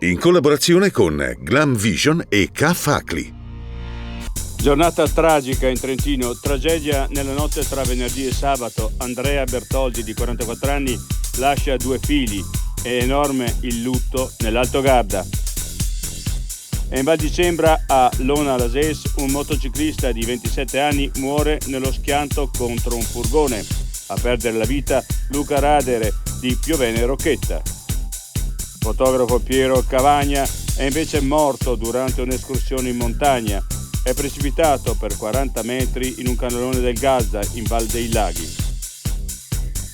in collaborazione con Glam Vision e K-Facli. Giornata tragica in Trentino, tragedia nella notte tra venerdì e sabato. Andrea Bertoldi, di 44 anni, lascia 2 figli. È enorme il lutto nell'Alto Garda. E in Val di Cembra, a Lona Lases, un motociclista di 27 anni muore nello schianto contro un furgone. A perdere la vita Luca Radere, di Piovene Rocchetta. Fotografo Piero Cavagna è invece morto durante un'escursione in montagna. È precipitato per 40 metri in un cannelone del Gazza, in Val dei Laghi.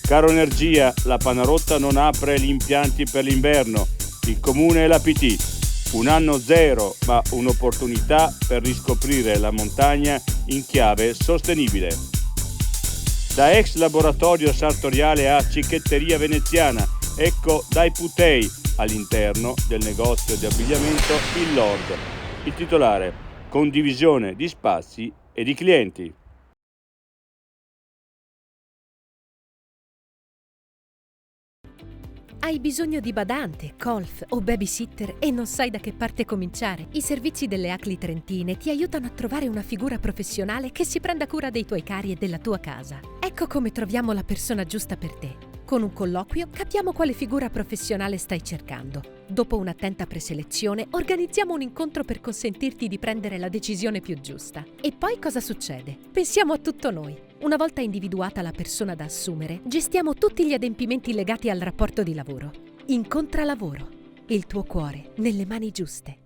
Caro Energia, la Panarotta non apre gli impianti per l'inverno. Il comune e la PT. Un anno zero, ma un'opportunità per riscoprire la montagna in chiave sostenibile. Da ex laboratorio sartoriale a cicchetteria veneziana, ecco Dai Putei all'interno del negozio di abbigliamento Il Lord. Il titolare: condivisione di spazi e di clienti. Hai bisogno di badante, colf o babysitter e non sai da che parte cominciare? I servizi delle ACLI Trentine ti aiutano a trovare una figura professionale che si prenda cura dei tuoi cari e della tua casa. Ecco come troviamo la persona giusta per te. Con un colloquio capiamo quale figura professionale stai cercando. Dopo un'attenta preselezione organizziamo un incontro per consentirti di prendere la decisione più giusta. E poi cosa succede? Pensiamo a tutto noi. Una volta individuata la persona da assumere, gestiamo tutti gli adempimenti legati al rapporto di lavoro. Incontra Lavoro. Il tuo cuore nelle mani giuste.